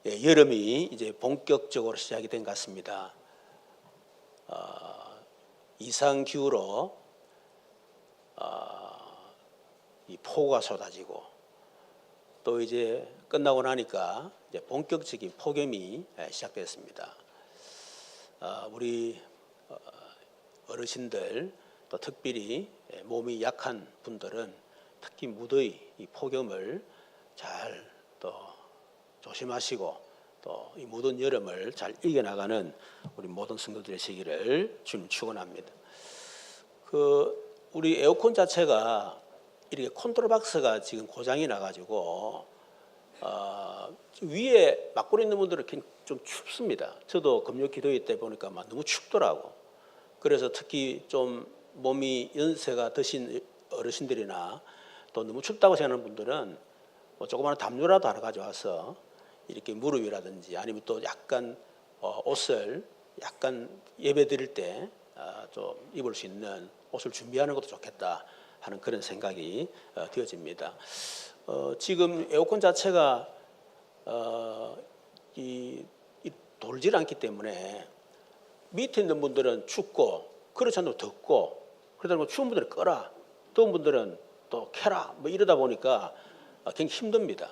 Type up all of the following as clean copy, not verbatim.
여름이 이제 본격적으로 시작이 된 것 같습니다. 이상 기후로 이 폭우가 쏟아지고 또 이제 끝나고 나니까 이제 본격적인 폭염이 시작됐습니다. 우리 어르신들 또 특별히 몸이 약한 분들은 특히 무더위, 이 폭염을 잘 또 조심하시고 또 이 무더운 여름을 잘 이겨나가는 우리 모든 성도들의 시기를 주님 축원합니다. 우리 에어컨 자체가 이렇게 컨트롤 박스가 지금 고장이 나가지고 위에 막고 있는 분들은 좀 춥습니다. 저도 금요 기도회 때 보니까 막 너무 춥더라고. 그래서 특히 좀 몸이 연세가 드신 어르신들이나 또 너무 춥다고 생각하는 분들은 뭐 조그마한 담요라도 하나 가져와서 이렇게 무릎이라든지 아니면 또 약간 옷을 약간 예배 드릴 때 좀 입을 수 있는 옷을 준비하는 것도 좋겠다 하는 그런 생각이 되어집니다. 지금 에어컨 자체가 돌질 않기 때문에 밑에 있는 분들은 춥고 그렇지 않아도 덥고 그러다 보면 추운 분들은 꺼라, 더운 분들은 또 켜라 뭐 이러다 보니까 굉장히 힘듭니다.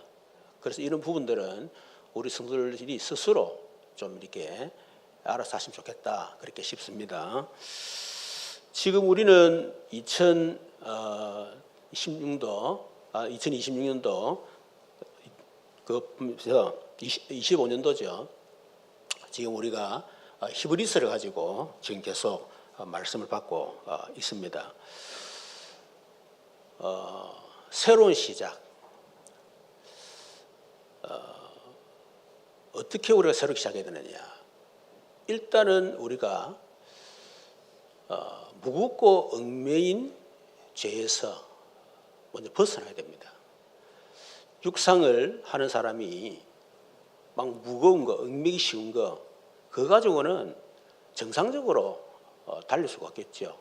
그래서 이런 부분들은 우리 성도들이 스스로 좀 이렇게 알아서 하시면 좋겠다 그렇게 싶습니다. 지금 우리는 2026년도 그 25년도죠. 지금 우리가 히브리서를 가지고 지금 계속 말씀을 받고 있습니다. 새로운 시작. 어떻게 우리가 새롭게 시작해야 되느냐. 일단은 우리가 무겁고 얽매인 죄에서 먼저 벗어나야 됩니다. 육상을 하는 사람이 막 무거운 거, 얽매기 쉬운 거, 그거 가지고는 정상적으로 달릴 수가 없겠죠.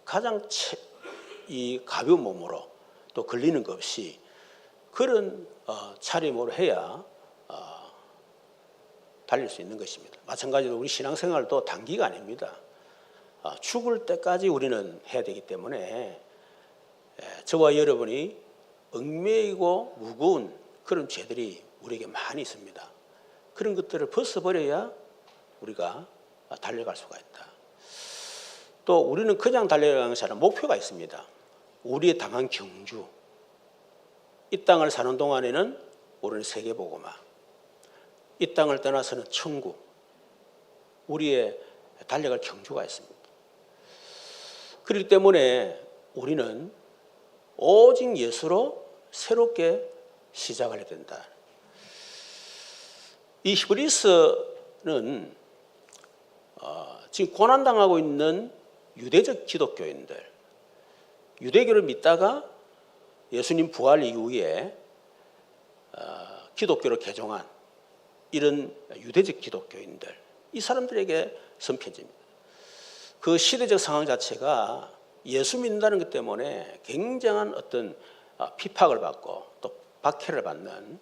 가장 이 가벼운 몸으로 또 걸리는 것 없이 그런 차림으로 해야 달릴 수 있는 것입니다. 마찬가지로 우리 신앙생활도 단기가 아닙니다. 죽을 때까지 우리는 해야 되기 때문에 저와 여러분이 얽매이고 무거운 그런 죄들이 우리에게 많이 있습니다. 그런 것들을 벗어버려야 우리가 달려갈 수가 있다. 또 우리는 그냥 달려가는 것이 아니라 목표가 있습니다. 우리의 당한 경주. 이 땅을 사는 동안에는 우리는 세계복음화. 이 땅을 떠나서는 천국. 우리의 달려갈 경주가 있습니다. 그렇기 때문에 우리는 오직 예수로 새롭게 시작을 해야 된다. 이 히브리서는 지금 고난당하고 있는 유대적 기독교인들, 유대교를 믿다가 예수님 부활 이후에 기독교로 개종한 이런 유대적 기독교인들, 이 사람들에게 쓴 편지입니다. 그 시대적 상황 자체가 예수 믿는다는 것 때문에 굉장한 어떤 핍박을 받고 또 박해를 받는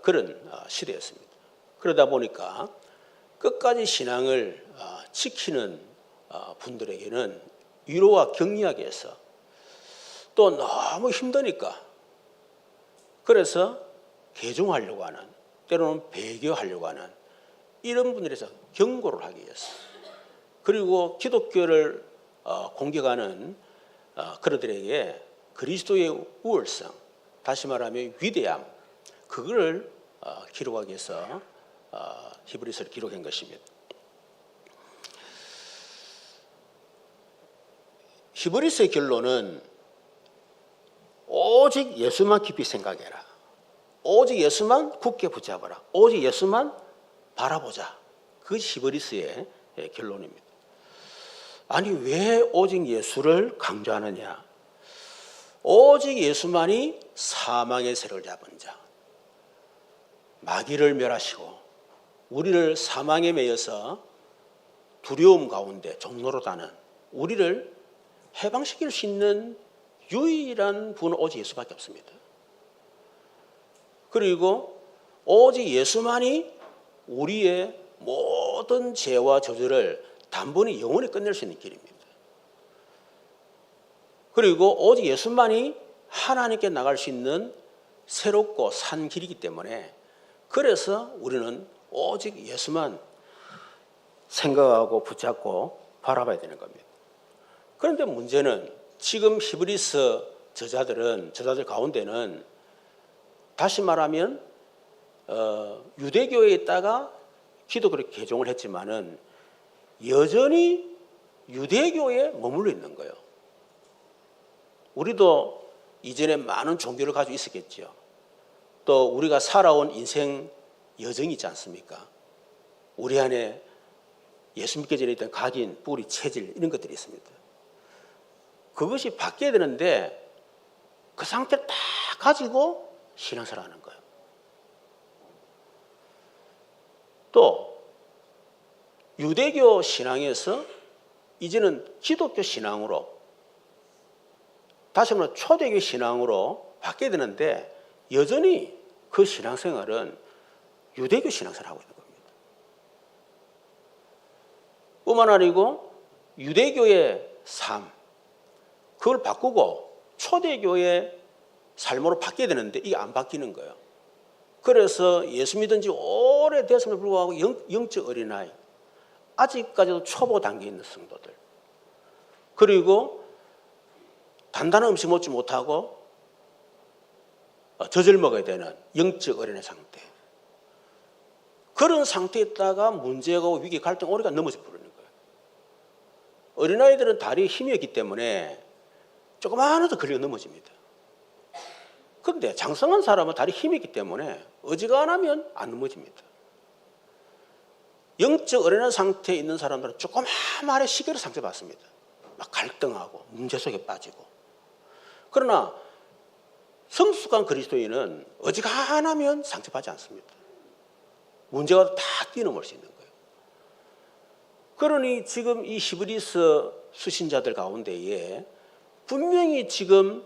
그런 시대였습니다. 그러다 보니까 끝까지 신앙을 지키는 분들에게는 위로와 격려하기 위해서 또 너무 힘드니까 그래서 개종하려고 하는, 때로는 배교하려고 하는 이런 분들에서 경고를 하기 위해서, 그리고 기독교를 공격하는 그들에게 그리스도의 우월성, 다시 말하면 위대함, 그거를 기록하기 위해서 히브리서를 기록한 것입니다. 히브리서의 결론은 오직 예수만 깊이 생각해라. 오직 예수만 굳게 붙잡아라. 오직 예수만 바라보자. 그것이 히브리서의 결론입니다. 아니 왜 오직 예수를 강조하느냐. 오직 예수만이 사망의 세력을 잡은 자, 마귀를 멸하시고 우리를 사망에 매여서 두려움 가운데 종로로 다는 우리를 해방시킬 수 있는 유일한 분은 오직 예수밖에 없습니다. 그리고 오직 예수만이 우리의 모든 죄와 저주를 단번에 영원히 끝낼 수 있는 길입니다. 그리고 오직 예수만이 하나님께 나갈 수 있는 새롭고 산 길이기 때문에 그래서 우리는 오직 예수만 생각하고 붙잡고 바라봐야 되는 겁니다. 그런데 문제는 지금 히브리서 저자들 가운데는 다시 말하면 유대교에 있다가 기독교를 개종을 했지만은 여전히 유대교에 머물러 있는 거예요. 우리도 이전에 많은 종교를 가지고 있었겠죠. 또 우리가 살아온 인생 여정이 있지 않습니까? 우리 안에 예수 믿기 전에 있던 각인, 뿌리, 체질 이런 것들이 있습니다. 그것이 바뀌어야 되는데 그 상태를 딱 가지고 신앙생활을 하는 거예요. 또 유대교 신앙에서 이제는 기독교 신앙으로 다시 말해 초대교 신앙으로 바뀌어야 되는데 여전히 그 신앙생활은 유대교 신앙생활을 하고 있는 겁니다. 뿐만 아니고 유대교의 삶 그걸 바꾸고 초대교의 삶으로 바뀌어야 되는데 이게 안 바뀌는 거예요. 그래서 예수 믿은 지 오래됐음에도 불구하고 영적 어린아이 아직까지도 초보 단계에 있는 성도들 그리고 단단한 음식 먹지 못하고 젖을 먹어야 되는 영적 어린아이 상태 그런 상태에 있다가 문제가 위기 갈등 오래가 넘어져 버리는 거예요. 어린아이들은 다리에 힘이 없기 때문에 조그마하나도 걸려 넘어집니다. 그런데 장성한 사람은 다리에 힘이 있기 때문에 어지간하면 안 넘어집니다. 영적 어린아이 상태에 있는 사람들은 조그마하게 시계로 상처받습니다. 막 갈등하고 문제 속에 빠지고 그러나 성숙한 그리스도인은 어지간하면 상처받지 않습니다. 문제가 다 뛰어넘을 수 있는 거예요. 그러니 지금 이 히브리서 수신자들 가운데에 분명히 지금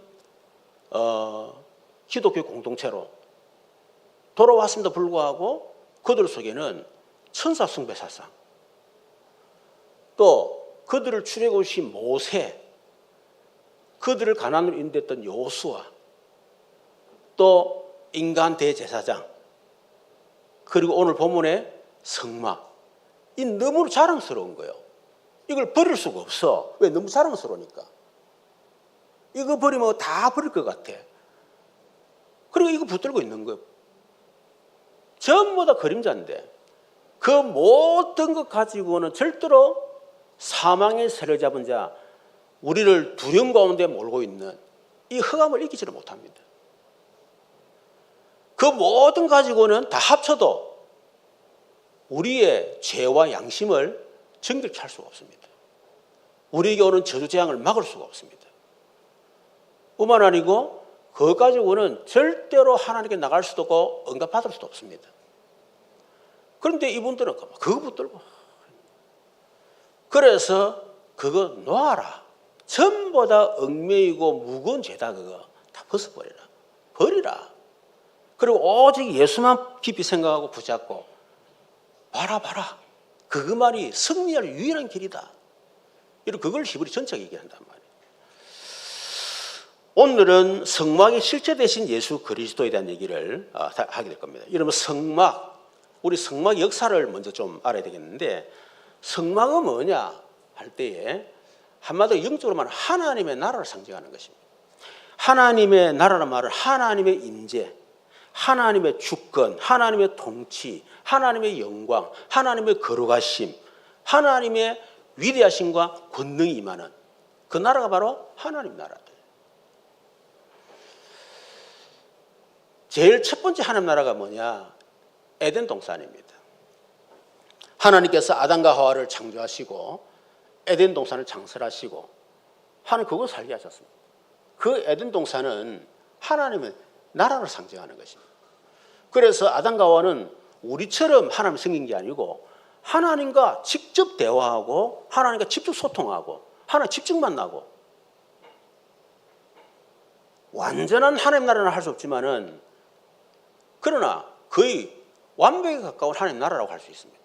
기독교 공동체로 돌아왔음에도 불구하고 그들 속에는 천사 숭배 사상 또 그들을 출애굽신 모세 그들을 가나안으로 인도했던 여호수아 또 인간 대제사장 그리고 오늘 본문의 성막 이 너무 자랑스러운 거예요. 이걸 버릴 수가 없어. 왜? 너무 자랑스러우니까. 이거 버리면 다 버릴 것 같아. 그리고 이거 붙들고 있는 거예요. 전부 다 그림자인데 그 모든 것 가지고는 절대로 사망의 세를 잡은 자 우리를 두려움 가운데 몰고 있는 이 흑암을 이기지를 못합니다. 그 모든 가지고는 다 합쳐도 우리의 죄와 양심을 정결케 할 수가 없습니다. 우리에게 오는 저주 재앙을 막을 수가 없습니다. 뿐만 아니고 그것 가지고는 절대로 하나님께 나갈 수도 없고 응답받을 수도 없습니다. 그런데 이분들은 그거 붙들고 그래서 그거 놓아라. 전부 다 얽매이고 무거운 죄다 그거 다 벗어버리라. 버리라. 그리고 오직 예수만 깊이 생각하고 붙잡고 봐라. 그것만이 승리할 유일한 길이다. 이런 그걸 히브리 전체가 얘기한단 말이에요. 오늘은 성막의 실제 되신 예수 그리스도에 대한 얘기를 하게 될 겁니다. 이러면 성막, 우리 성막 역사를 먼저 좀 알아야 되겠는데 성막은 뭐냐 할 때에 한마디로 영적으로 말하면 하나님의 나라를 상징하는 것입니다. 하나님의 나라란 말은 하나님의 임재, 하나님의 주권, 하나님의 통치, 하나님의 영광, 하나님의 거룩하심, 하나님의 위대하심과 권능이 임하는 그 나라가 바로 하나님 나라다. 제일 첫 번째 하나님 나라가 뭐냐? 에덴 동산입니다. 하나님께서 아담과 하와를 창조하시고 에덴 동산을 창설하시고 하나님 그걸 살게 하셨습니다. 그 에덴 동산은 하나님의 나라를 상징하는 것입니다. 그래서 아담과 하와는 우리처럼 하나님 생긴 게 아니고 하나님과 직접 대화하고 하나님과 직접 소통하고 하나님 직접 만나고 완전한 하나님 나라는 할 수 없지만은 그러나 거의 완벽에 가까운 하나님 나라라고 할 수 있습니다.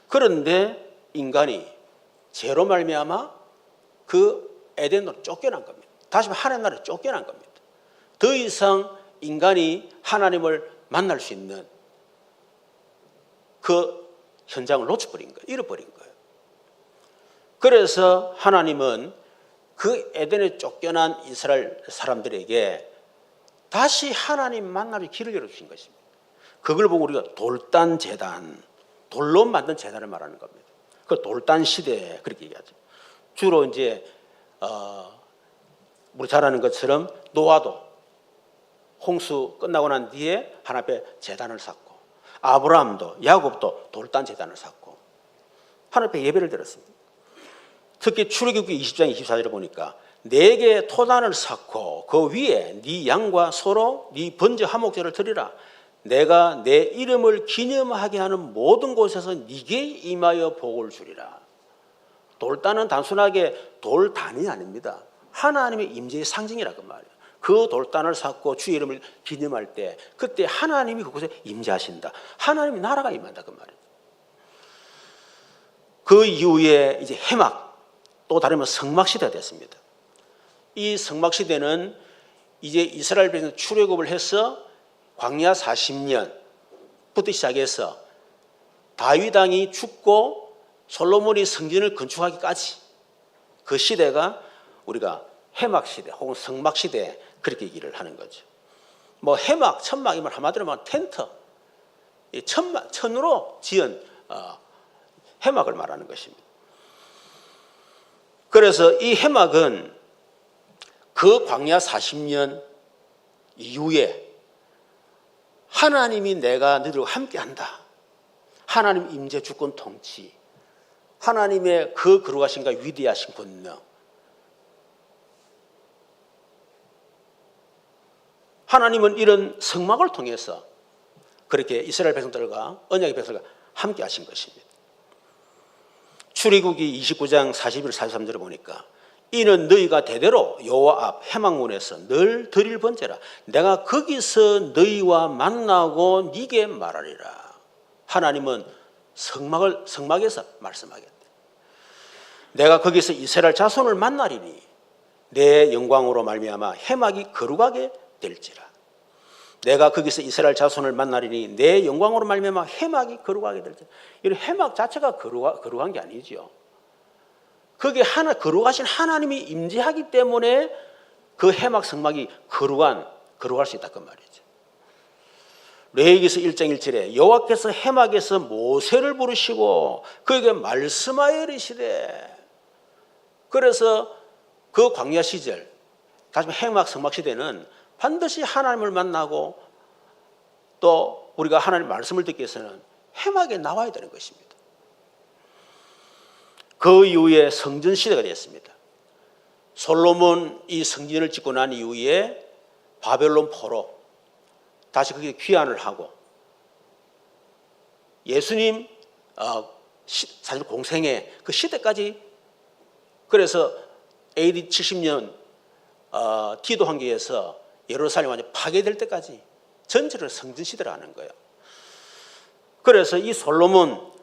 그런데 인간이 죄로 말미암아 그 에덴으로 쫓겨난 겁니다. 다시 말하면 하나님 나라에 쫓겨난 겁니다. 더 이상 인간이 하나님을 만날 수 있는 그 현장을 놓쳐버린 거예요. 잃어버린 거예요. 그래서 하나님은 그 에덴에 쫓겨난 이스라엘 사람들에게 다시 하나님 만날 길을 열어주신 것입니다. 그걸 보고 우리가 돌단 제단, 돌로 만든 제단을 말하는 겁니다. 그 돌단 시대 그렇게 얘기하죠. 주로 이제 우리 잘 아는 것처럼 노아도 홍수 끝나고 난 뒤에 하나님 앞에 제단을 쌓고, 아브라함도 야곱도 돌단 제단을 쌓고 하나님 앞에 예배를 드렸습니다. 특히 출애굽기 20장 24절에 보니까 네개 토단을 쌓고 그 위에 네 양과 소로 네 번제 화목제를 드리라. 내가 내 이름을 기념하게 하는 모든 곳에서 네게 임하여 복을 주리라. 돌단은 단순하게 돌단이 아닙니다. 하나님의 임재의 상징이라고 말이에요. 그 돌단을 쌓고 주의 이름을 기념할 때 그때 하나님이 그곳에 임재하신다. 하나님의 나라가 임한다 그 말이에요. 그 이후에 이제 해막, 또 다르면 성막 시대가 됐습니다. 이 성막 시대는 이제 이스라엘 백성이 출애굽을 해서 광야 40년부터 시작해서 다윗 왕이 죽고 솔로몬이 성전을 건축하기까지 그 시대가 우리가 해막 시대 혹은 성막 시대 그렇게 얘기를 하는 거죠. 뭐 해막, 천막이면 한마디로 말하면 텐트, 천으로 지은 해막을 말하는 것입니다. 그래서 이 해막은 그 광야 40년 이후에 하나님이 내가 너희들과 함께한다. 하나님 임재 주권 통치, 하나님의 그 거룩하신가 위대하신 권능, 하나님은 이런 성막을 통해서 그렇게 이스라엘 백성들과 언약의 백성들과 함께 하신 것입니다. 출애굽기 29장 41, 43절에 보니까 이는 너희가 대대로 여호와 앞 해막문에서 늘 드릴 번제라. 내가 거기서 너희와 만나고 네게 말하리라. 하나님은 성막에서 말씀하겠다. 내가 거기서 이스라엘 자손을 만나리니 내 영광으로 말미암아 해막이 거룩하게 될지라. 내가 거기서 이스라엘 자손을 만나리니 내 영광으로 말미암아 해막이 거룩하게 될지라. 이 해막 자체가 거룩한 게 아니죠. 거기에 거룩하신 하나님이 임재하기 때문에 그 해막 성막이 거룩할 수 있다 그 말이죠. 레위기서 1장 1절에 여호와께서 해막에서 모세를 부르시고 그에게 말씀하여 이르시되. 그래서 그 광야 시절, 다시 해막 성막 시대는 반드시 하나님을 만나고 또 우리가 하나님의 말씀을 듣기 위해서는 해막에 나와야 되는 것입니다. 그 이후에 성전 시대가 되었습니다. 솔로몬 이 성전을 짓고 난 이후에 바벨론 포로 다시 거기에 귀환을 하고 예수님 사실 공생의 그 시대까지, 그래서 AD 70년 디도 황제에서 예루살렘이 완전 파괴될 때까지 전체를 성전 시대를 하는 거예요. 그래서 이 솔로몬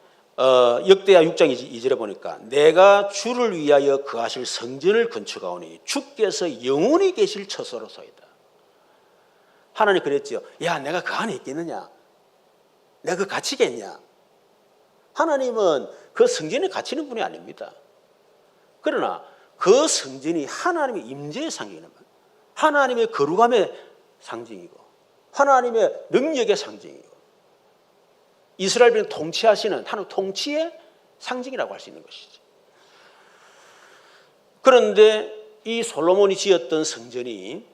역대하 6장 2절에 보니까 내가 주를 위하여 거하실 성전을 건축하오니 주께서 영원히 계실 처소로소이다. 하나님 그랬죠. 야, 내가 그 안에 있겠느냐? 내가 그 갇히겠냐? 하나님은 그 성전에 갇히는 분이 아닙니다. 그러나 그 성전이 하나님의 임재의 상징이란 말이에요. 하나님의 거룩함의 상징이고 하나님의 능력의 상징이고 이스라엘 백성 통치하시는 하나님 통치의 상징이라고 할 수 있는 것이죠. 그런데 이 솔로몬이 지었던 성전이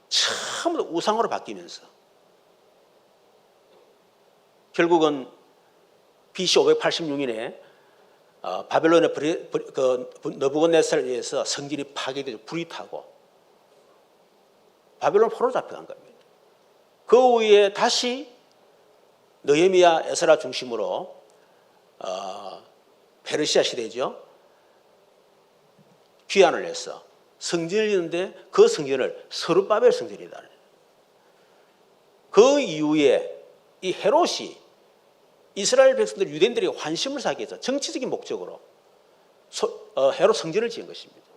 처음으로 우상으로 바뀌면서 결국은 BC 586년에 바벨론의 느부갓네살에 의해서 성전이 파괴되고 불이 타고 바벨론 포로 잡혀간 겁니다. 그 후에 다시 느헤미야, 에스라 중심으로 페르시아 시대죠. 귀환을 해서 성전을 짓는데 그 성전을 스룹바벨 성전이다. 그 이후에 이 헤롯이 이스라엘 백성들 유대인들에게 환심을 사기 위해서 정치적인 목적으로 헤롯 성전을 지은 것입니다.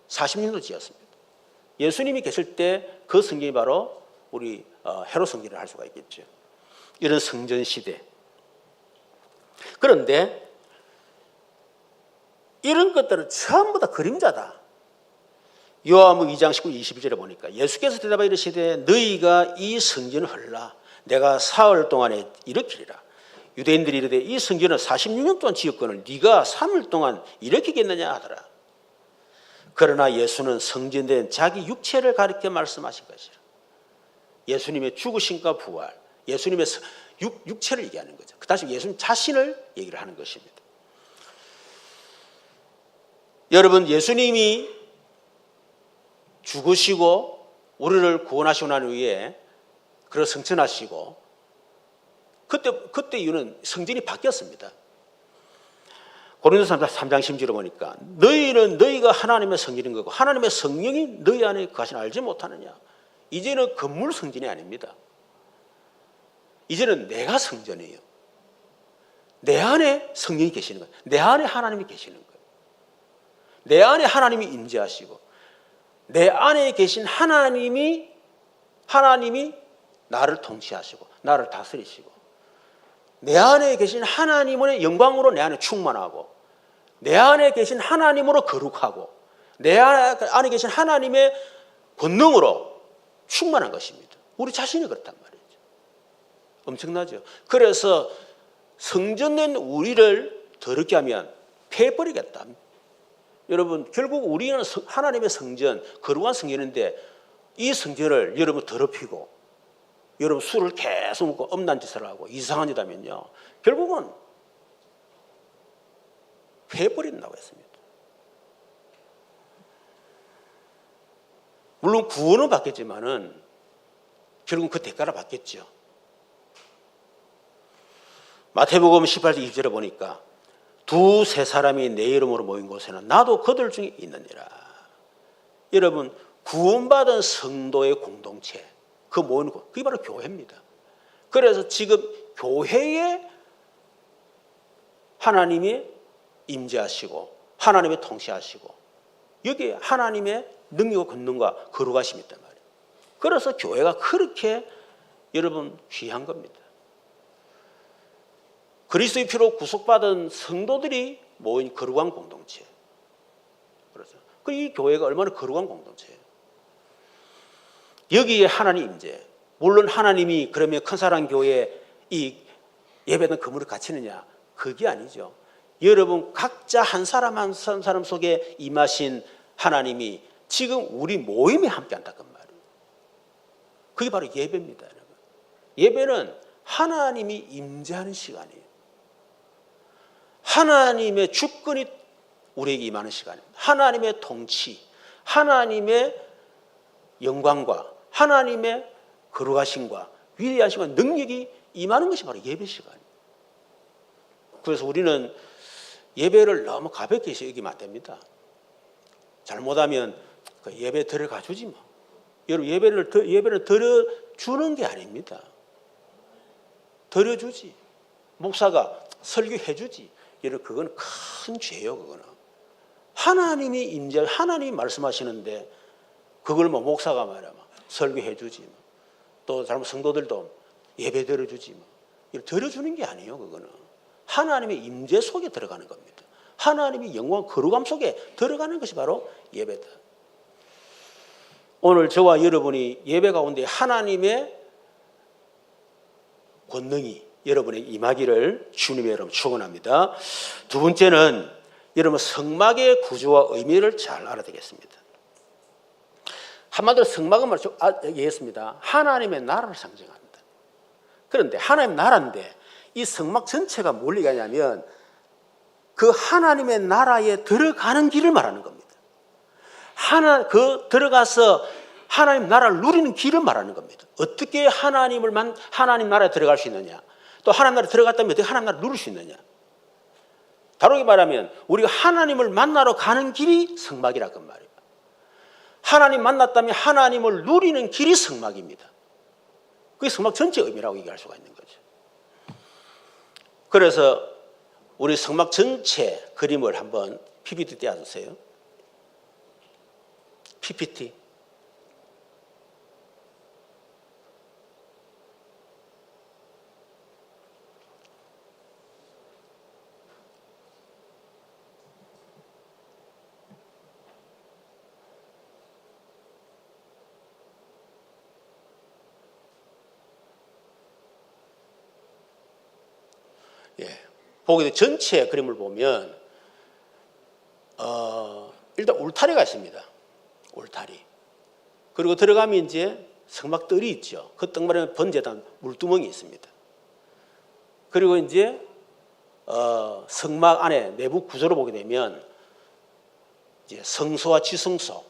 40년도 지었습니다. 예수님이 계실 때 그 성전이 바로 우리 헤롯 성전을 할 수가 있겠죠. 이런 성전 시대. 그런데 이런 것들은 전부 다 그림자다. 요한복음 2장 19, 21절에 보니까 예수께서 대답하여 이르시되 너희가 이 성전을 헐라 내가 사흘 동안에 일으키리라. 유대인들이 이르되 이 성전을 46년 동안 지었거늘 네가 3일 동안 일으키겠느냐 하더라. 그러나 예수는 성전된 자기 육체를 가리켜 말씀하신 것이라. 예수님의 죽으심과 부활, 예수님의 육체를 얘기하는 거죠. 그 다시 예수님 자신을 얘기를 하는 것입니다. 여러분, 예수님이 죽으시고 우리를 구원하시고 난 후에 그를 성천하시고 그때 이유는 성전이 바뀌었습니다. 고린도서 3장 10절을 보니까 너희가 하나님의 성전인 거고 하나님의 성령이 너희 안에 거하시나 알지 못하느냐. 이제는 건물 성전이 아닙니다. 이제는 내가 성전이에요. 내 안에 성령이 계시는 거예요. 내 안에 하나님이 계시는 거예요. 내 안에 하나님이 임재하시고 내 안에 계신 하나님이 나를 통치하시고 나를 다스리시고 내 안에 계신 하나님의 영광으로 내 안에 충만하고 내 안에 계신 하나님으로 거룩하고 내 안에 계신 하나님의 권능으로 충만한 것입니다. 우리 자신이 그렇단 말이죠. 엄청나죠. 그래서 성전된 우리를 더럽게 하면 패해버리겠다. 여러분, 결국 우리는 하나님의 성전, 거룩한 성전인데 이 성전을 여러분 더럽히고 여러분 술을 계속 먹고 엄난 짓을 하고 이상한 짓 하면요, 결국은 패해버린다고 했습니다. 물론 구원은 받겠지만은 결국은 그 대가를 받겠죠. 마태복음 18장 20절에 보니까 두세 사람이 내 이름으로 모인 곳에는 나도 그들 중에 있느니라. 여러분, 구원받은 성도의 공동체, 그 모이는 곳, 그게 바로 교회입니다. 그래서 지금 교회에 하나님이 임재하시고 하나님의 통치하시고 여기에 하나님의 능력과 권능과 거룩하심이 있단 말이에요. 그래서 교회가 그렇게 여러분 귀한 겁니다. 그리스도의 피로 구속받은 성도들이 모인 거룩한 공동체. 그래서 이 교회가 얼마나 거룩한 공동체예요. 여기에 하나님 임재. 물론 하나님이 그러면 큰사랑 교회에 이 예배는 건물을 갖추느냐? 그게 아니죠. 여러분 각자 한 사람 한 사람 속에 임하신 하나님이 지금 우리 모임에 함께 한다는 말이에요. 그게 바로 예배입니다. 여러분. 예배는 하나님이 임재하는 시간이에요. 하나님의 주권이 우리에게 임하는 시간입니다. 하나님의 통치, 하나님의 영광과 하나님의 거룩하심과 위대하심과 능력이 임하는 것이 바로 예배 시간이에요. 그래서 우리는 예배를 너무 가볍게 여기면 안 됩니다. 잘못하면 그 예배 들어가 주지 뭐. 여러분 예배를 드려주는 게 아닙니다. 드려주지. 목사가 설교해 주지. 여러분 그건 큰 죄예요. 그거는 하나님이 임재, 하나님이 말씀하시는데 그걸 뭐 목사가 말이야 설교해 주지. 또 잘못 성도들도 예배 드려주지. 드려주는 게 아니에요. 그거는 하나님의 임재 속에 들어가는 겁니다. 하나님의 영광 거룩함 속에 들어가는 것이 바로 예배다. 오늘 저와 여러분이 예배 가운데 하나님의 권능이 여러분의 임하기를 주님의 여러분 축원합니다. 두 번째는 여러분 성막의 구조와 의미를 잘 알아야 되겠습니다. 한마디로 성막은 말이죠. 얘기했습니다. 하나님의 나라를 상징한다. 그런데 하나님의 나라인데 이 성막 전체가 뭘 얘기하냐면 그 하나님의 나라에 들어가는 길을 말하는 겁니다. 들어가서 하나님 나라를 누리는 길을 말하는 겁니다. 어떻게 하나님 나라에 들어갈 수 있느냐? 또 하나님 나라에 들어갔다면 어떻게 하나님 나라를 누릴 수 있느냐? 다르게 말하면 우리가 하나님을 만나러 가는 길이 성막이라고 말이에요. 하나님 만났다면 하나님을 누리는 길이 성막입니다. 그게 성막 전체의 의미라고 얘기할 수가 있는 거죠. 그래서 우리 성막 전체 그림을 한번 PPT 띄워주세요. PPT. 예, 보게 돼 전체 그림을 보면 일단 울타리가 있습니다. 울타리. 그리고 들어가면 이제 성막 뜰이 있죠. 그 뜰마다 번제단 물두멍이 있습니다. 그리고 이제 성막 안에 내부 구조를 보게 되면 이제 성소와 지성소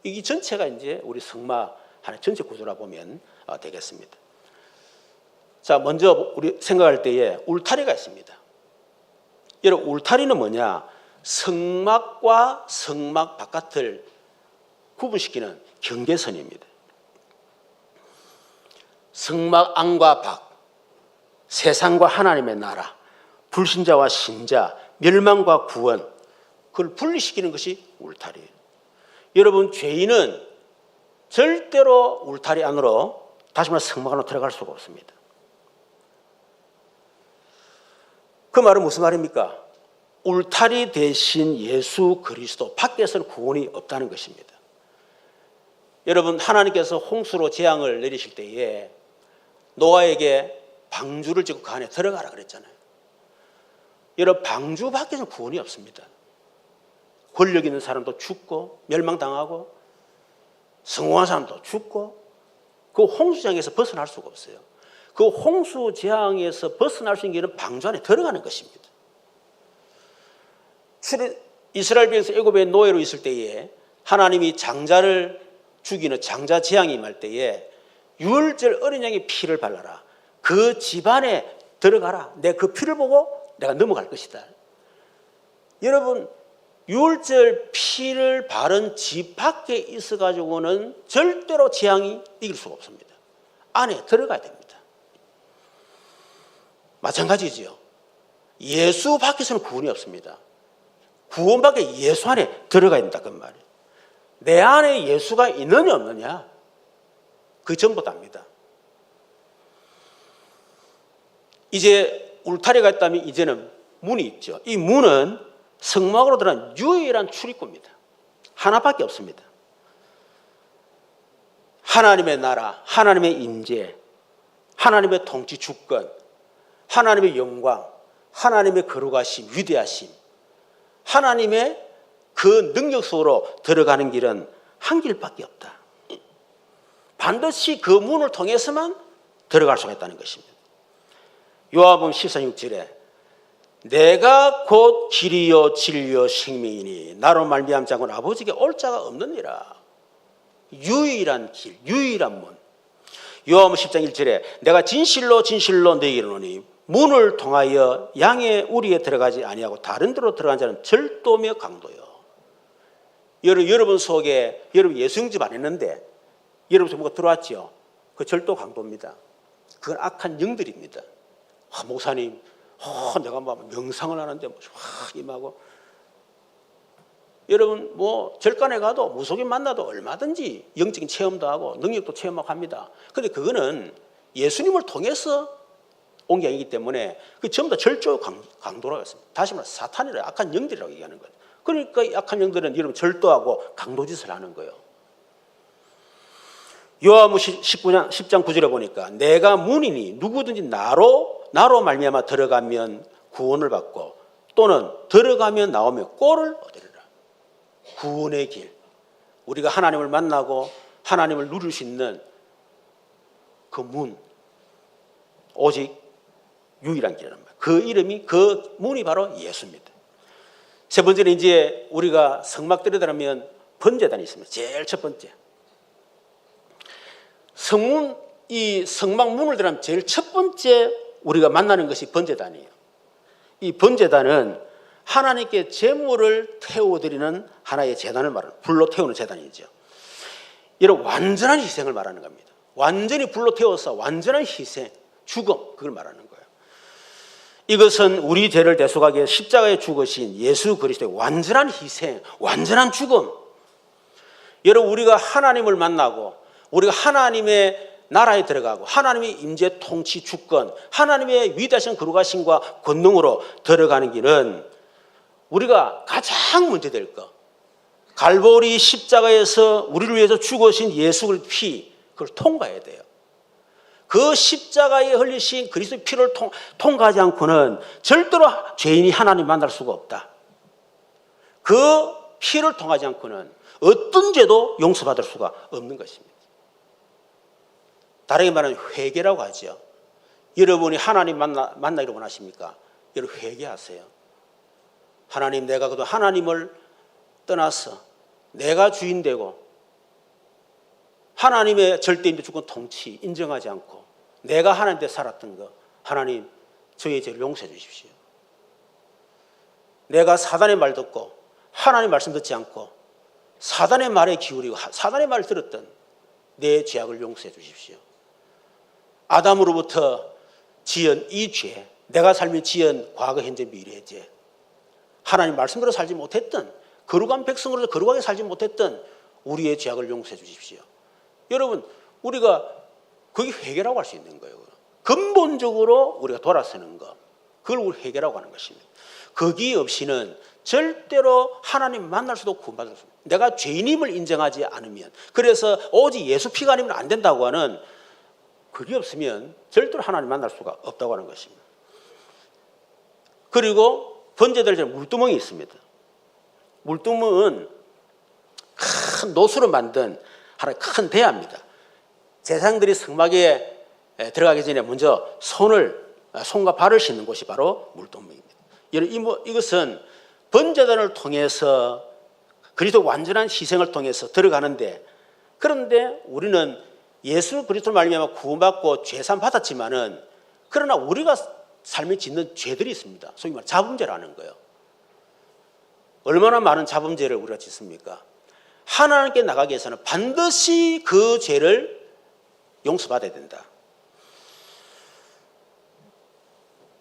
이 전체가 이제 우리 성막 하나의 전체 구조라 보면 되겠습니다. 자, 먼저 우리 생각할 때에 울타리가 있습니다. 여러분, 울타리는 뭐냐? 성막과 성막 바깥을 구분시키는 경계선입니다. 성막 안과 밖, 세상과 하나님의 나라, 불신자와 신자, 멸망과 구원, 그걸 분리시키는 것이 울타리예요. 여러분, 죄인은 절대로 울타리 안으로, 다시 말해 성막 안으로 들어갈 수가 없습니다. 그 말은 무슨 말입니까? 울타리 대신 예수 그리스도 밖에서는 구원이 없다는 것입니다. 여러분, 하나님께서 홍수로 재앙을 내리실 때에 노아에게 방주를 짓고 그 안에 들어가라 그랬잖아요. 여러분, 방주 밖에서는 구원이 없습니다. 권력 있는 사람도 죽고 멸망당하고 성공한 사람도 죽고 그 홍수장에서 벗어날 수가 없어요. 그 홍수 재앙에서 벗어날 수 있는 길은 방주 안에 들어가는 것입니다. 이스라엘 백성이 애굽의 노예로 있을 때에 하나님이 장자를 죽이는 장자 재앙이 임할 때에 유월절 어린 양의 피를 발라라. 그 집안에 들어가라. 내 그 피를 보고 내가 넘어갈 것이다. 여러분, 유월절 피를 바른 집 밖에 있어가지고는 절대로 재앙이 이길 수가 없습니다. 안에 들어가야 됩니다. 마찬가지지요. 예수 밖에서는 구원이 없습니다. 구원 밖에 예수 안에 들어가야 된다 그 말이에요. 내 안에 예수가 있느냐 없느냐 그 전부답니다. 이제 울타리가 있다면 이제는 문이 있죠. 이 문은 성막으로 들어간 유일한 출입구입니다. 하나밖에 없습니다. 하나님의 나라, 하나님의 임재, 하나님의 통치 주권, 하나님의 영광, 하나님의 거룩하심, 위대하심, 하나님의 그 능력 속으로 들어가는 길은 한 길밖에 없다. 반드시 그 문을 통해서만 들어갈 수가 있다는 것입니다. 요한복음 14:6절에 내가 곧 길이요 진리요 생명이니 나로 말미암지 않고는 아버지께 올 자가 없느니라. 유일한 길, 유일한 문. 요한복음 10장 1절에 내가 진실로 진실로 너희에게 이르노니 문을 통하여 양의 우리에 들어가지 아니하고 다른 데로 들어간 자는 절도며 강도요. 여러분 속에 여러분 예수 영접 안 했는데 여러분 속에 뭐가 들어왔죠? 그 절도 강도입니다. 그건 악한 영들입니다. 목사님, 내가 막 명상을 하는데 확 임하고 여러분 뭐 절간에 가도 무속인 만나도 얼마든지 영적인 체험도 하고 능력도 체험하고 합니다. 그런데 그거는 예수님을 통해서 온 게 아니기 때문에 그 전부 다 절도 강도라고 했습니다. 다시 말해 사탄이라 악한 영들이라고 얘기하는 거예요. 그러니까 이 악한 영들은 여러분 절도하고 강도짓을 하는 거예요. 요한복음 10장 9절에 보니까 내가 문이니 누구든지 나로 말미암아 들어가면 구원을 받고 또는 들어가면 나오면 꼴을 얻으리라. 구원의 길. 우리가 하나님을 만나고 하나님을 누릴 수 있는 그 문. 오직 유일한 길이란 말이에요. 그 이름이 그 문이 바로 예수입니다. 세 번째는 이제 우리가 성막들에 들어가면 번제단이 있습니다. 제일 첫 번째. 이 성막 문을 들어가면 제일 첫 번째 우리가 만나는 것이 번제단이에요. 이 번제단은 하나님께 제물을 태워드리는 하나의 제단을 말하는 불로 태우는 제단이죠. 이런 완전한 희생을 말하는 겁니다. 완전히 불로 태워서 완전한 희생, 죽음, 그걸 말하는 거예요. 이것은 우리 죄를 대속하기 위해 십자가에 죽으신 예수 그리스도의 완전한 희생, 완전한 죽음. 여러분, 우리가 하나님을 만나고 우리가 하나님의 나라에 들어가고 하나님의 임재, 통치, 주권, 하나님의 위대하신 거룩하심과 권능으로 들어가는 길은 우리가 가장 먼저 될 것, 갈보리 십자가에서 우리를 위해서 죽으신 예수 그리스도의 피, 그걸 통과해야 돼요. 그 십자가에 흘리신 그리스도의 피를 통과하지 않고는 절대로 죄인이 하나님 만날 수가 없다. 그 피를 통하지 않고는 어떤 죄도 용서받을 수가 없는 것입니다. 다르게 말하면 회개라고 하죠. 여러분이 하나님 만나기를 원하십니까? 여러분 회개하세요. 하나님, 내가 그동안 하나님을 떠나서 내가 주인 되고 하나님의 절대임재 주권 통치 인정하지 않고 내가 하나님 때 살았던 거, 하나님 저의 죄를 용서해 주십시오. 내가 사단의 말 듣고 하나님 말씀 듣지 않고 사단의 말에 기울이고 사단의 말을 들었던 내 죄악을 용서해 주십시오. 아담으로부터 지은 이 죄, 내가 살며 지은 과거, 현재, 미래의 죄, 하나님 말씀대로 살지 못했던 거룩한 백성으로서 거룩하게 살지 못했던 우리의 죄악을 용서해 주십시오. 여러분, 우리가 그게 회개라고 할 수 있는 거예요. 근본적으로 우리가 돌아서는 것, 그걸 우리 회개라고 하는 것입니다. 거기 없이는 절대로 하나님 만날 수도 구원받을 수 없습니다. 내가 죄인임을 인정하지 않으면, 그래서 오직 예수 피가 아니면 안 된다고 하는, 그게 없으면 절대로 하나님 만날 수가 없다고 하는 것입니다. 그리고 번제될 때 물두멍이 있습니다. 물두멍은 큰 노수로 만든 하나의 큰 대야입니다. 제사장들이 성막에 들어가기 전에 먼저 손과 발을 씻는 곳이 바로 물두멍입니다. 이것은 번제단을 통해서 그리스도 완전한 희생을 통해서 들어가는데, 그런데 우리는 예수 그리스도를 말미암아 구원받고 죄산 받았지만은, 그러나 우리가 삶에 짓는 죄들이 있습니다. 소위 말해 자범죄라는 거예요. 얼마나 많은 자범죄를 우리가 짓습니까? 하나님께 나가기 위해서는 반드시 그 죄를 용서받아야 된다.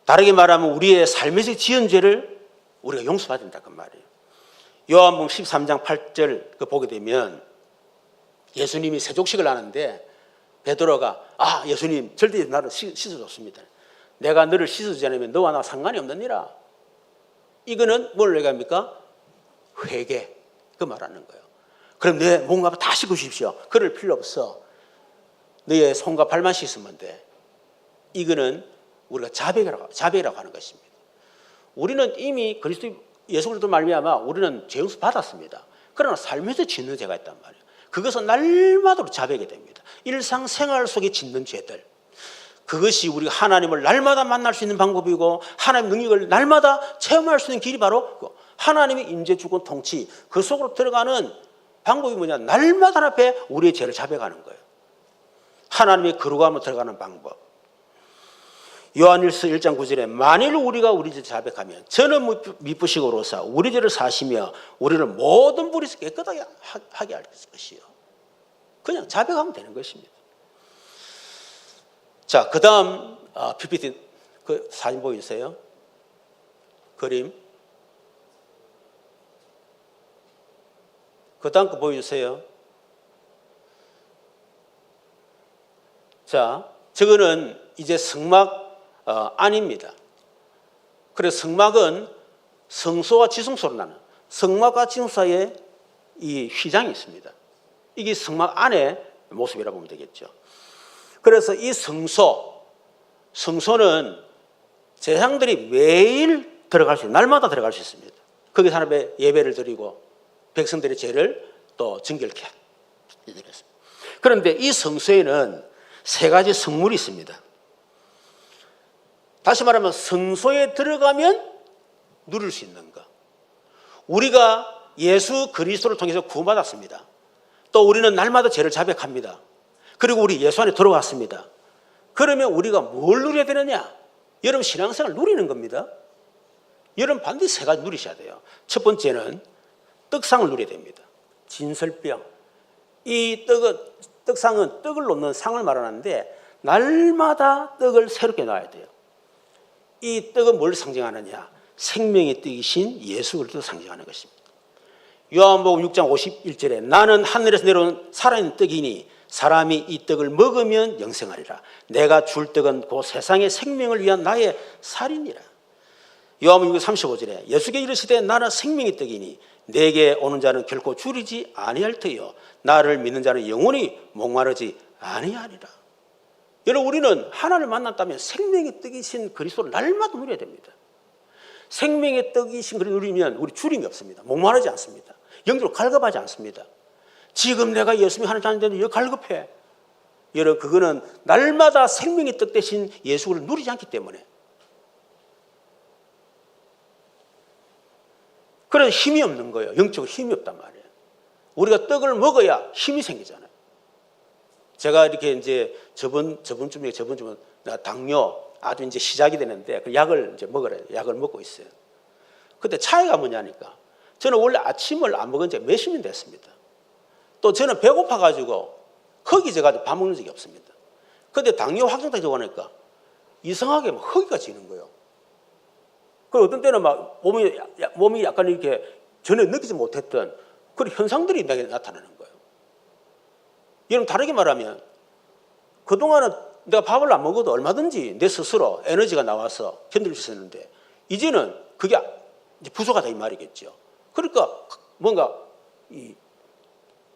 다르게 말하면 우리의 삶에서 지은 죄를 우리가 용서받아야 된다, 그 말이에요. 요한복음 13장 8절 그 보게 되면 예수님이 세족식을 하는데 베드로가 예수님 절대 나를 씻어줬습니다. 내가 너를 씻어주지 않으면 너와 나 상관이 없느니라. 이거는 뭘 얘기합니까? 회개, 그 말하는 거예요. 그럼 내 몸과 다 씻으십시오. 그럴 필요 없어. 너의 손과 발만 씻으면 돼. 이거는 우리가 자백이라고 하는 것입니다. 우리는 이미 예수 그리스도 말미암아 우리는 죄 용서 받았습니다. 그러나 삶에서 짓는 죄가 있단 말이에요. 그것은 날마다 자백이 됩니다. 일상생활 속에 짓는 죄들, 그것이 우리가 하나님을 날마다 만날 수 있는 방법이고 하나님의 능력을 날마다 체험할 수 있는 길이 바로 하나님의 임재, 주권, 통치, 그 속으로 들어가는 방법이 뭐냐? 날마다 앞에 우리의 죄를 자백하는 거예요. 하나님의 거룩함으로 들어가는 방법. 요한일서 1장 9절에 만일 우리가 우리 죄를 자백하면 저는 미쁘시고로사 우리 죄를 사시며 우리를 모든 불에서 깨끗하게 하게 할 것이요. 그냥 자백하면 되는 것입니다. 자, 그 다음 PPT 그 사진 보이세요? 그림. 그 다음 거 보여주세요. 자, 저거는 이제 성막 안입니다. 그래서 성막은 성소와 지성소로 나는, 성막과 지성소 사이에 이 휘장이 있습니다. 이게 성막 안의 모습이라고 보면 되겠죠. 그래서 이 성소는 제사장들이 매일 들어갈 수 있는, 날마다 들어갈 수 있습니다. 거기서 하나님의 예배를 드리고 백성들의 죄를 또 정결케 해드렸습니다. 그런데 이 성소에는 세 가지 성물이 있습니다. 다시 말하면 성소에 들어가면 누릴 수 있는 것. 우리가 예수 그리스도를 통해서 구원받았습니다. 또 우리는 날마다 죄를 자백합니다. 그리고 우리 예수 안에 들어왔습니다. 그러면 우리가 뭘 누려야 되느냐? 여러분 신앙생활 누리는 겁니다. 여러분 반드시 세 가지 누리셔야 돼요. 첫 번째는 떡상을 누려야 됩니다. 진설병. 이 떡은 떡상은 떡을 놓는 상을 말하는데 날마다 떡을 새롭게 놔야 돼요. 이 떡은 뭘 상징하느냐? 생명의 떡이신 예수 그리스도를 상징하는 것입니다. 요한복음 6장 51절에 나는 하늘에서 내려온 살아있는 떡이니 사람이 이 떡을 먹으면 영생하리라. 내가 줄 떡은 그 세상의 생명을 위한 나의 살이니라. 요한복음 6장 35절에 예수께 이르시되 나는 생명의 떡이니 내게 오는 자는 결코 줄이지 아니할 터요 나를 믿는 자는 영원히 목마르지 아니하리라. 여러분, 우리는 하나님을 만났다면 생명의 떡이신 그리스도를 날마다 누려야 됩니다. 생명의 떡이신 그리스도를 누리면 우리 줄임이 없습니다. 목마르지 않습니다. 영적으로 갈급하지 않습니다. 지금 내가 예수님이 하나님 자녀인데 왜 갈급해? 여러분, 그거는 날마다 생명의 떡 대신 예수를 누리지 않기 때문에. 그래서 힘이 없는 거예요. 영적으로 힘이 없단 말이에요. 우리가 떡을 먹어야 힘이 생기잖아요. 제가 이렇게 이제 저번 주면 당뇨 아주 이제 시작이 되는데 그 약을 이제 먹으라 약을 먹고 있어요. 근데 차이가 뭐냐니까 저는 원래 아침을 안 먹은 지 몇십 년 됐습니다. 또 저는 배고파가지고 허기져가지고 밥 먹는 적이 없습니다. 근데 당뇨 확진자가 되니까 이상하게 막 허기가 지는 거예요. 그리고 어떤 때는 막 몸이 약간 이렇게 전에 느끼지 못했던 그런 현상들이 내게 나타나는 거예요. 여러분, 다르게 말하면 그동안은 내가 밥을 안 먹어도 얼마든지 내 스스로 에너지가 나와서 견딜 수 있었는데 이제는 그게 이제 부족하다 이 말이겠죠. 그러니까 뭔가 이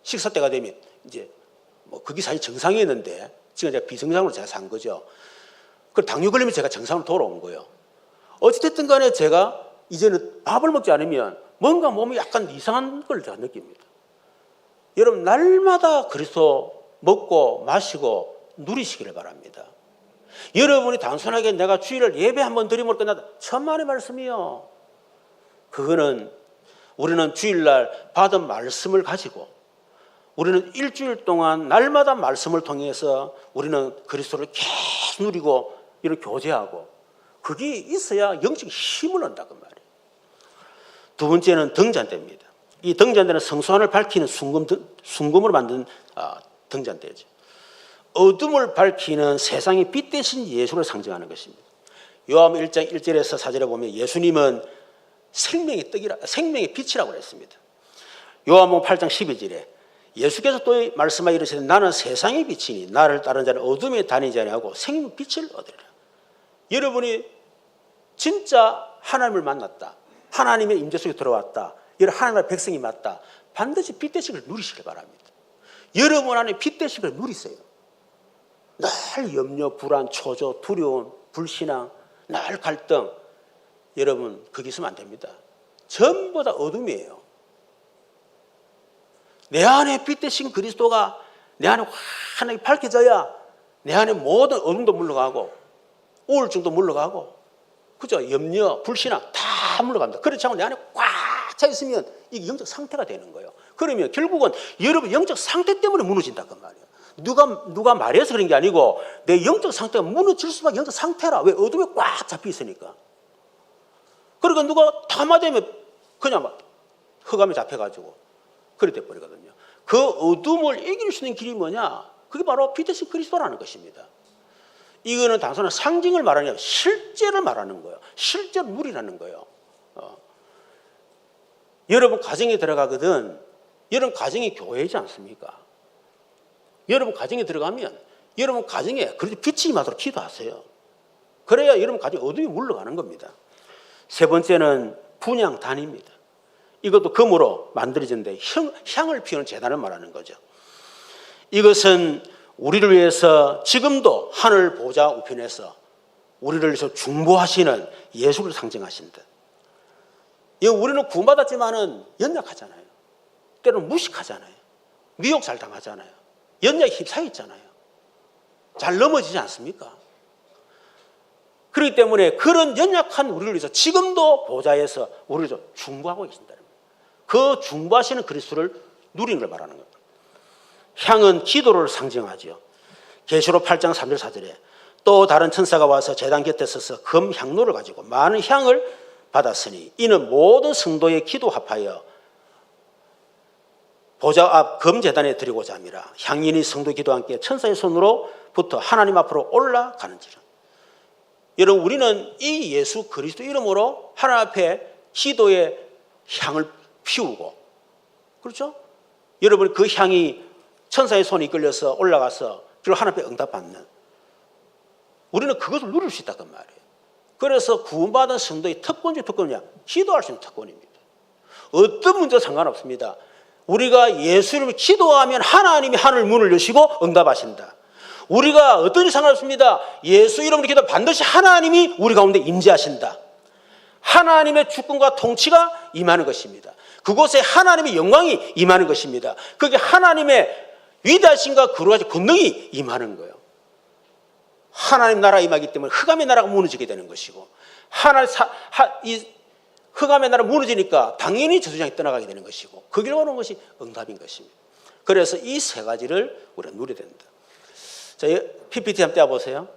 식사 때가 되면 이제 뭐 그게 사실 정상이었는데 지금 제가 비정상으로 제가 산 거죠. 그 당뇨 걸리면 제가 정상으로 돌아온 거예요. 어찌됐든 간에 제가 이제는 밥을 먹지 않으면 뭔가 몸이 약간 이상한 걸 제가 느낍니다. 여러분, 날마다 그리스도 먹고 마시고 누리시기를 바랍니다. 여러분이 단순하게 내가 주일을 예배 한번 드리면 끝나다 천만의 말씀이요. 그거는 우리는 주일날 받은 말씀을 가지고 우리는 일주일 동안 날마다 말씀을 통해서 우리는 그리스도를 계속 누리고 이렇게 교제하고 그게 있어야 영적 힘을 얻는다고 말이에요. 두 번째는 등잔대입니다. 이 등잔대는 성소안을 밝히는 순금으로 만든 등잔대죠. 어둠을 밝히는 세상의 빛 대신 예수를 상징하는 것입니다. 요한복음 1장 1절에서 4절에 보면 예수님은 생명의 빛이라고 했습니다. 요한복음 8장 12절에 예수께서 또 말씀하여 이르시되 나는 세상의 빛이니 나를 따르는 자는 어둠에 다니지 아니하고 생명의 빛을 얻으리라. 여러분이 진짜 하나님을 만났다. 하나님의 임재 속에 들어왔다. 여러분 하나님의 백성이 맞다. 반드시 빛 대식을 누리시길 바랍니다. 여러분 안에 빛 대식을 누리세요. 늘 염려, 불안, 초조, 두려움, 불신앙, 늘 갈등. 여러분 거기 있으면 안 됩니다. 전부 다 어둠이에요. 내 안에 빛 대신 그리스도가 내 안에 환하게 밝혀져야 내 안에 모든 어둠도 물러가고 우울증도 물러가고 그죠? 염려, 불신앙 다 물러갑니다. 그렇지 않고 내 안에 꽉 차 있으면 이게 영적 상태가 되는 거예요. 그러면 결국은 여러분 영적 상태 때문에 무너진다 그 말이에요. 누가 말해서 그런 게 아니고 내 영적 상태가 무너질 수밖에 영적 상태라. 왜? 어둠에 꽉 잡혀 있으니까. 그러니까 누가 담아대면 그냥 막 흑암에 잡혀가지고 그래 돼버리거든요. 그 어둠을 이길 수 있는 길이 뭐냐? 그게 바로 빛 대신 그리스도라는 것입니다. 이거는 단순한 상징을 말하는 게 아니라 실제를 말하는 거예요. 실제로 누리라는 거예요. 여러분 가정에 들어가거든 여러분 가정이 교회이지 않습니까? 여러분 가정에 들어가면 여러분 가정에 그래도 빛이 임하도록 기도하세요. 그래야 여러분 가정에 어둠이 물러가는 겁니다. 세 번째는 분향단입니다. 이것도 금으로 만들어진데 향을 피우는 제단을 말하는 거죠. 이것은 우리를 위해서 지금도 하늘 보좌 우편에서 우리를 위해서 중보하시는 예수를 상징하신다. 우리는 구원받았지만은 연약하잖아요. 때로는 무식하잖아요. 미혹 잘 당하잖아요. 연약에 휩싸여 있잖아요. 잘 넘어지지 않습니까? 그렇기 때문에 그런 연약한 우리를 위해서 지금도 보좌에서 우리를 위해서 중보하고 계신다. 그 중보하시는 그리스도를 누리는 걸 말하는 겁니다. 향은 기도를 상징하죠. 계시록 8장 3절 4절에 또 다른 천사가 와서 제단 곁에 서서 금 향로를 가지고 많은 향을 받았으니 이는 모든 성도의 기도 합하여 보좌 앞 금제단에 드리고자 함이라. 향인이 성도 기도와 함께 천사의 손으로부터 하나님 앞으로 올라가는지라. 여러분, 우리는 이 예수 그리스도 이름으로 하나님 앞에 기도의 향을 피우고, 그렇죠? 여러분, 그 향이 천사의 손이 이끌려서 올라가서 그리고 하나님 앞에 응답받는, 우리는 그것을 누릴 수 있다는 말이에요. 그래서 구원받은 성도의 특권 중 특권이냐? 기도할 수 있는 특권입니다. 어떤 문제도 상관없습니다. 우리가 예수님을 기도하면 하나님이 하늘 문을 여시고 응답하신다. 우리가 어떤 일이 상관없습니다. 예수 이름으로 기도 반드시 하나님이 우리 가운데 임재하신다. 하나님의 주권과 통치가 임하는 것입니다. 그곳에 하나님의 영광이 임하는 것입니다. 그게 하나님의 위대하신과 거룩하신 권능이 임하는 거예요. 하나님 나라가 임하기 때문에 흑암의 나라가 무너지게 되는 것이고, 이 흑암의 나라가 무너지니까 당연히 저주장이 떠나가게 되는 것이고, 그 길로 오는 것이 응답인 것입니다. 그래서 이 세 가지를 우리가 누려야 된다. 자, PPT 한번 떼어보세요.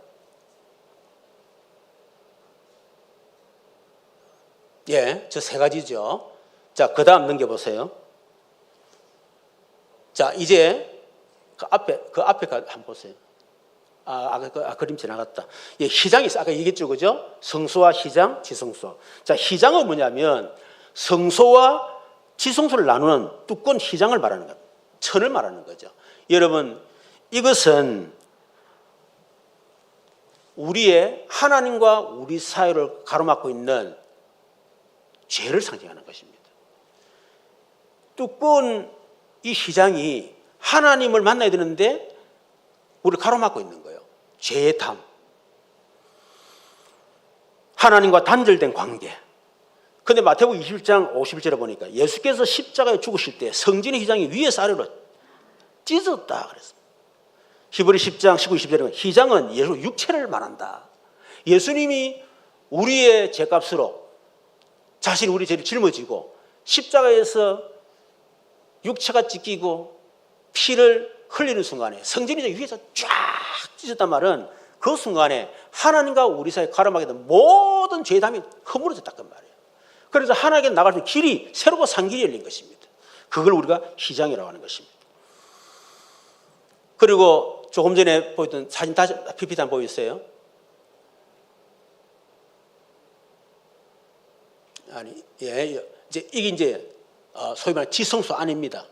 예, 저 세 가지죠. 자, 그 다음 넘겨보세요. 자, 이제 그 앞에 한번 보세요. 그림 지나갔다. 예, 희장이 있어. 아까 얘기했죠, 그죠? 성소와 희장, 지성소. 자, 희장은 뭐냐면 성소와 지성소를 나누는 두꺼운 희장을 말하는 겁니다. 천을 말하는 거죠. 여러분, 이것은 우리의 하나님과 우리 사이를 가로막고 있는 죄를 상징하는 것입니다. 두꺼운 이 희장이 하나님을 만나야 되는데 우리를 가로막고 있는 거예요. 죄의 담. 하나님과 단절된 관계. 그런데 마태복음 21장 51절에 보니까 예수께서 십자가에 죽으실 때 성전의 희장이 위에서 아래로 찢었다 그랬습니다. 히브리 10장 19, 20절에 보면 희장은 예수 육체를 말한다. 예수님이 우리의 죄값으로 자신이 우리 죄를 짊어지고 십자가에서 육체가 찢기고 피를 흘리는 순간에 성전이 위에서 쫙 찢었단 말은 그 순간에 하나님과 우리 사이에 가로막게 된 모든 죄의 담이 허물어졌다는 말이에요. 그래서 하나님께 나갈 수 있는 길이 새로운 산길이 열린 것입니다. 그걸 우리가 희장이라고 하는 것입니다. 그리고 조금 전에 보였던 사진 다시 PPT 한번 보여주세요. 이게 이제 소위 말하는 지성소 안입니다.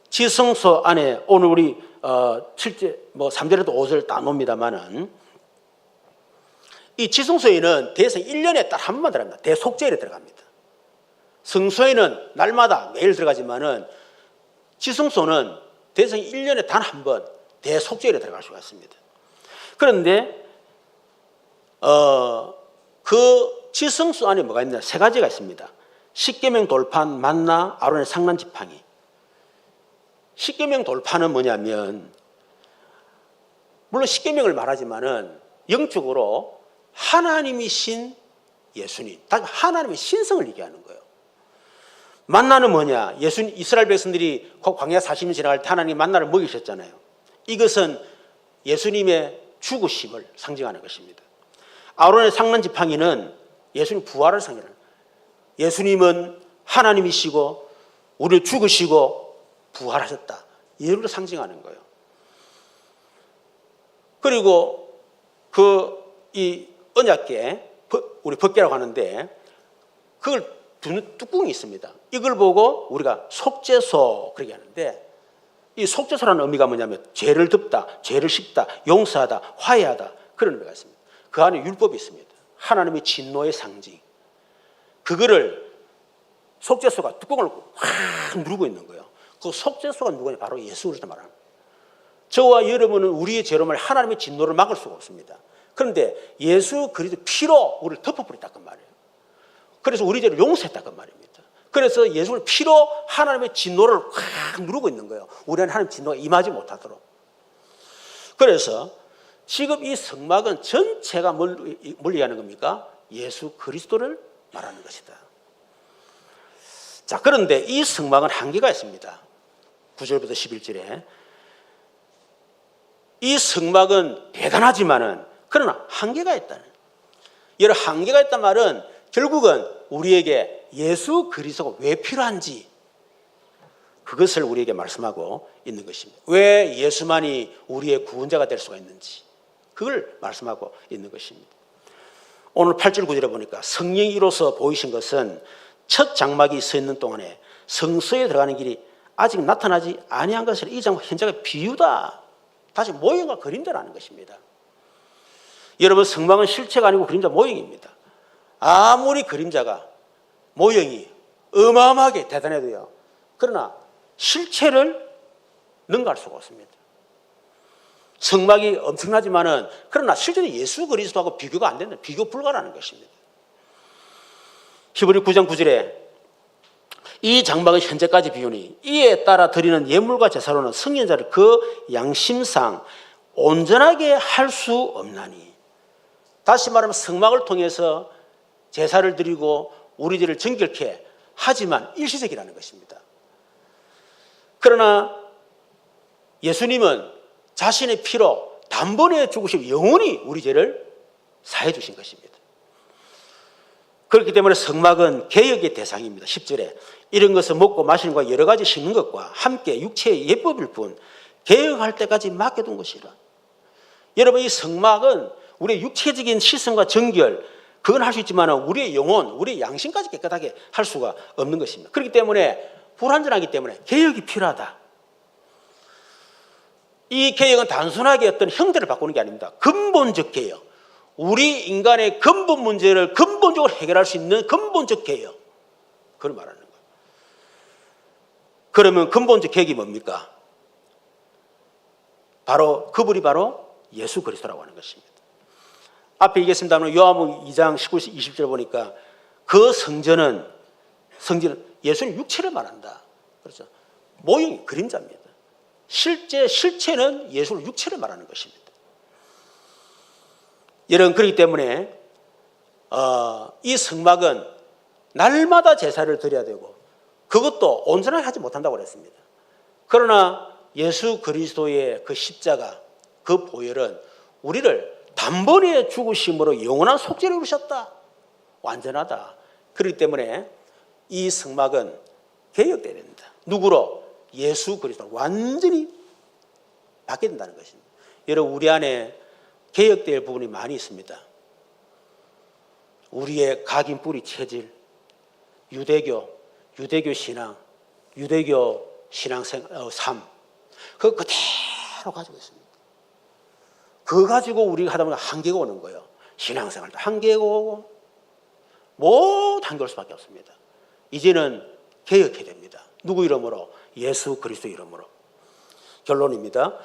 지성소 안에 오늘 우리 7절, 3절에도 5절 따놓습니다만은 이 지성소에는 대성 1년에 딱 한 번만 들어갑니다. 대속죄일에 들어갑니다. 성소에는 날마다 매일 들어가지만은 지성소는 대성 1년에 단 한 번 대속죄일에 들어갈 수가 있습니다. 그런데 그 지성소 안에 뭐가 있냐? 세 가지가 있습니다. 십계명 돌판, 만나, 아론의 상란 지팡이. 십계명 돌판은 뭐냐면 물론 십계명을 말하지만은 영적으로 하나님이신 예수님, 하나님의 신성을 얘기하는 거예요. 만나는 뭐냐? 이스라엘 백성들이 광야 40년 지나갈 때 하나님 만나를 먹이셨잖아요. 이것은 예수님의 죽으심을 상징하는 것입니다. 아론의 상란 지팡이는 예수님 부활을 상징하는 거예요. 예수님은 하나님이시고 우리를 죽으시고 부활하셨다. 이를 상징하는 거예요. 그리고 이 언약궤, 우리 법궤라고 하는데 그걸 두는 뚜껑이 있습니다. 이걸 보고 우리가 속죄소 그렇게 하는데 이 속죄소라는 의미가 뭐냐면 죄를 덮다, 죄를 씻다, 용서하다, 화해하다 그런 의미가 있습니다. 그 안에 율법이 있습니다. 하나님의 진노의 상징. 그거를 속죄소가 뚜껑을 확 누르고 있는 거예요. 그 속죄소가 누구냐? 바로 예수 그리스도 말하는 거예요. 저와 여러분은 우리의 죄로 말 하나님의 진노를 막을 수가 없습니다. 그런데 예수 그리스도 피로 우리를 덮어버렸다는 말이에요. 그래서 우리 죄를 용서했다는 말입니다. 그래서 예수를 피로 하나님의 진노를 확 누르고 있는 거예요. 우리는 하나님의 진노가 임하지 못하도록. 그래서 지금 이 성막은 전체가 뭘 얘기하는 겁니까? 예수 그리스도를 말하는 것이다. 자, 그런데 이 성막은 한계가 있습니다. 9절부터 11절에 이 성막은 대단하지만은 그러나 한계가 있다는. 여러 한계가 있단 말은 결국은 우리에게 예수 그리스도가 왜 필요한지 그것을 우리에게 말씀하고 있는 것입니다. 왜 예수만이 우리의 구원자가 될 수가 있는지 그걸 말씀하고 있는 것입니다. 오늘 8절 9절에 보니까 성령이 이로써 보이신 것은 첫 장막이 서 있는 동안에 성소에 들어가는 길이 아직 나타나지 아니한 것을 이 장막 현장의 비유다. 다시 모형과 그림자라는 것입니다. 여러분, 성막은 실체가 아니고 그림자 모형입니다. 아무리 그림자가 모형이 어마어마하게 대단해도요, 그러나 실체를 능가할 수가 없습니다. 성막이 엄청나지만은 그러나 실제로 예수 그리스도하고 비교가 안 된다. 비교 불가라는 것입니다. 히브리 9장 9절에 이 장막은 현재까지 비우니 이에 따라 드리는 예물과 제사로는 성년자를 그 양심상 온전하게 할 수 없나니. 다시 말하면 성막을 통해서 제사를 드리고 우리 죄를 정결케 하지만 일시적이라는 것입니다. 그러나 예수님은 자신의 피로 단번에 죽으시고 영원히 우리 죄를 사해 주신 것입니다. 그렇기 때문에 성막은 개혁의 대상입니다. 10절에 이런 것을 먹고 마시는 것과 여러 가지 씹는 것과 함께 육체의 예법일 뿐 개혁할 때까지 맡겨둔 것이라. 여러분, 이 성막은 우리의 육체적인 시선과 정결 그건 할 수 있지만 우리의 영혼, 우리의 양심까지 깨끗하게 할 수가 없는 것입니다. 그렇기 때문에 불완전하기 때문에 개혁이 필요하다. 이 개혁은 단순하게 어떤 형태를 바꾸는 게 아닙니다. 근본적 개혁. 우리 인간의 근본 문제를 근본적으로 해결할 수 있는 근본적 개혁. 그걸 말하는 거예요. 그러면 근본적 개혁이 뭡니까? 그분이 바로 예수 그리스도라고 하는 것입니다. 앞에 얘기했습니다만 요한복음 2장 19, 20절 보니까 그 성전은 예수님 육체를 말한다. 그렇죠. 모형이 그림자입니다. 실체는 예수의 육체를 말하는 것입니다. 여러분, 그렇기 때문에 이 성막은 날마다 제사를 드려야 되고 그것도 온전하게 하지 못한다고 그랬습니다. 그러나 예수 그리스도의 그 십자가, 그 보혈은 우리를 단번에 죽으심으로 영원한 속죄를 이루셨다. 완전하다. 그렇기 때문에 이 성막은 개혁되어야 됩니다. 누구로? 예수 그리스도 완전히 바뀌어야 된다는 것입니다. 여러분, 우리 안에 개혁될 부분이 많이 있습니다. 우리의 각인 뿌리 체질, 유대교 신앙, 유대교 삶, 그거 그대로 가지고 있습니다. 그거 가지고 우리가 하다 보면 한계가 오는 거예요. 신앙생활도 한계가 오고 모두 한계올 수밖에 없습니다. 이제는 개혁해야 됩니다. 누구 이름으로? 예수 그리스도 이름으로. 결론입니다.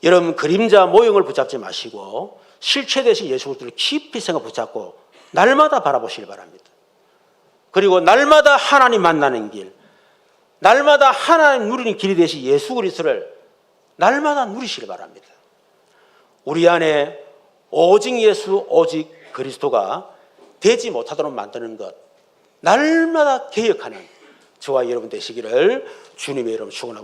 여러분, 그림자 모형을 붙잡지 마시고 실체 대신 예수 그리스도를 깊이 생각 붙잡고 날마다 바라보시길 바랍니다. 그리고 날마다 하나님 만나는 길, 날마다 하나님 누리는 길이 되신 예수 그리스도를 날마다 누리시길 바랍니다. 우리 안에 오직 예수, 오직 그리스도가 되지 못하도록 만드는 것, 날마다 개혁하는 저와 여러분 되시기를 주님의 이름으로 축원하고